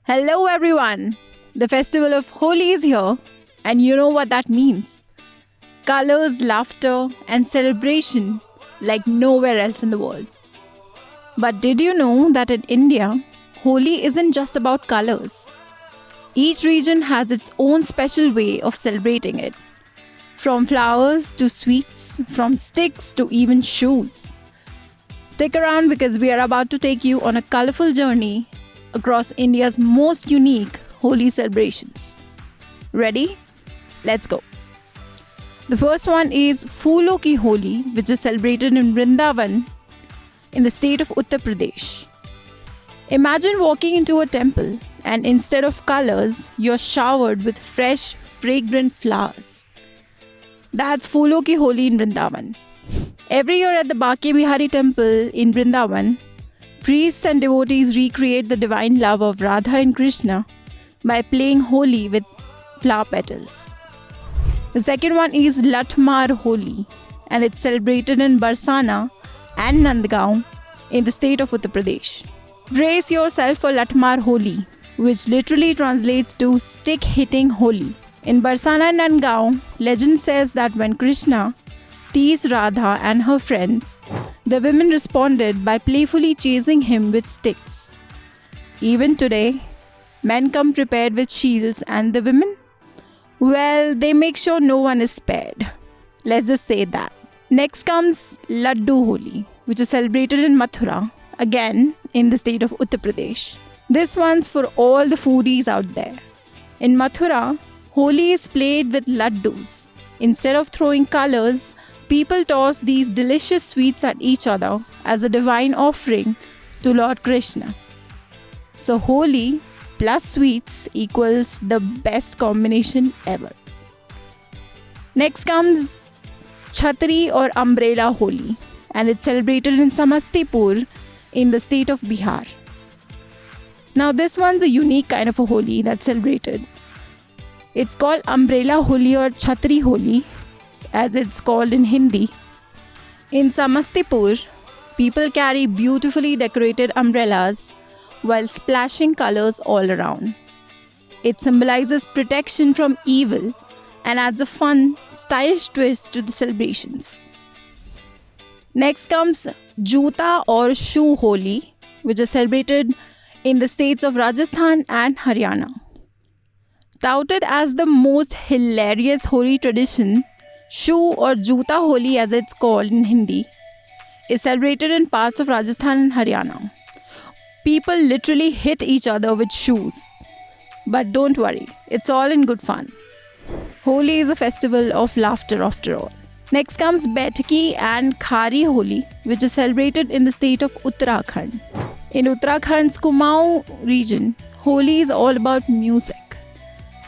Hello everyone! The festival of Holi is here, and you know what that means. Colors, laughter, and celebration like nowhere else in the world. But did you know that in India, Holi isn't just about colors? Each region has its own special way of celebrating it. From flowers to sweets, from sticks to even shoes. Stick around because we are about to take you on a colorful journey across India's most unique Holi celebrations. Ready? Let's go. The first one is Phoolon Ki Holi, which is celebrated in Vrindavan in the state of Uttar Pradesh. Imagine walking into a temple and instead of colors, you're showered with fresh, fragrant flowers. That's Phoolon Ki Holi in Vrindavan. Every year at the Bake Bihari temple in Vrindavan, priests and devotees recreate the divine love of Radha and Krishna by playing Holi with flower petals. The second one is Latmar Holi, and it's celebrated in Barsana and Nandgaon in the state of Uttar Pradesh. Brace yourself for Latmar Holi, which literally translates to stick-hitting Holi. In Barsana and Nandgaon, legend says that when Krishna teased Radha and her friends, the women responded by playfully chasing him with sticks. Even today, men come prepared with shields and the women, well, they make sure no one is spared. Let's just say that. Next comes Laddu Holi, which is celebrated in Mathura, again in the state of Uttar Pradesh. This one's for all the foodies out there. In Mathura, Holi is played with laddus. Instead of throwing colors, people toss these delicious sweets at each other as a divine offering to Lord Krishna. So Holi plus sweets equals the best combination ever. Next comes Chhatri or Umbrella Holi, and it's celebrated in Samastipur in the state of Bihar. Now this one's a unique kind of a Holi that's celebrated. It's called Umbrella Holi or Chhatri Holi, as it's called in Hindi. In Samastipur, people carry beautifully decorated umbrellas while splashing colors all around. It symbolizes protection from evil and adds a fun, stylish twist to the celebrations. Next comes Juta or Shoe Holi, which is celebrated in the states of Rajasthan and Haryana. Touted as the most hilarious Holi tradition, Shoe or Juta Holi as it's called in Hindi is celebrated in parts of Rajasthan and Haryana. People literally hit each other with shoes. But don't worry, it's all in good fun. Holi is a festival of laughter after all. Next comes Baithaki and Khari Holi, which is celebrated in the state of Uttarakhand. In Uttarakhand's Kumaon region, Holi is all about music.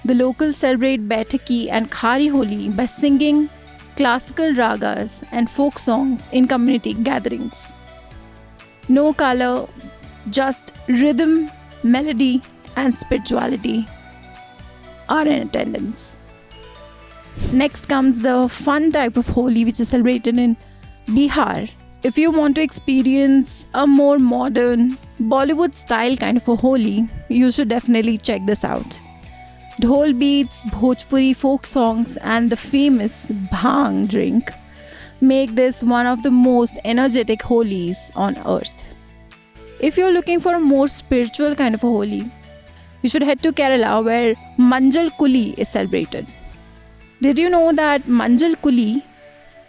The locals celebrate Baithaki and Khari Holi by singing classical ragas and folk songs in community gatherings. No color, just rhythm, melody, and spirituality are in attendance. Next comes the fun type of Holi, which is celebrated in Bihar. If you want to experience a more modern, Bollywood style kind of a Holi, you should definitely check this out. Dhol beats, Bhojpuri folk songs, and the famous Bhang drink make this one of the most energetic Holis on earth. If you're looking for a more spiritual kind of a Holi, you should head to Kerala where Manjal Kuli is celebrated. Did you know that Manjal Kuli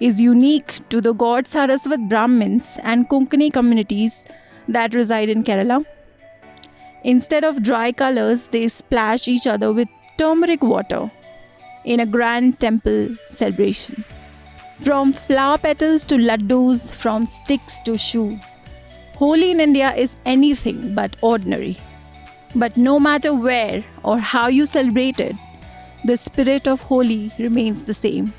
is unique to the god Saraswat Brahmins and Konkani communities that reside in Kerala? Instead of dry colors, they splash each other with turmeric water in a grand temple celebration. From flower petals to laddus, from sticks to shoes, Holi in India is anything but ordinary. But no matter where or how you celebrate it, the spirit of Holi remains the same,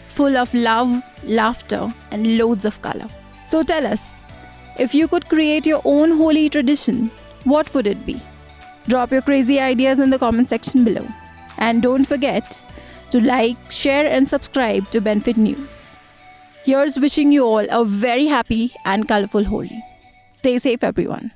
full of love, laughter, and loads of color. So tell us, if you could create your own Holi tradition, what would it be? Drop your crazy ideas in the comment section below. And don't forget to like, share and subscribe to Benefit News. Here's wishing you all a very happy and colorful Holi. Stay safe everyone.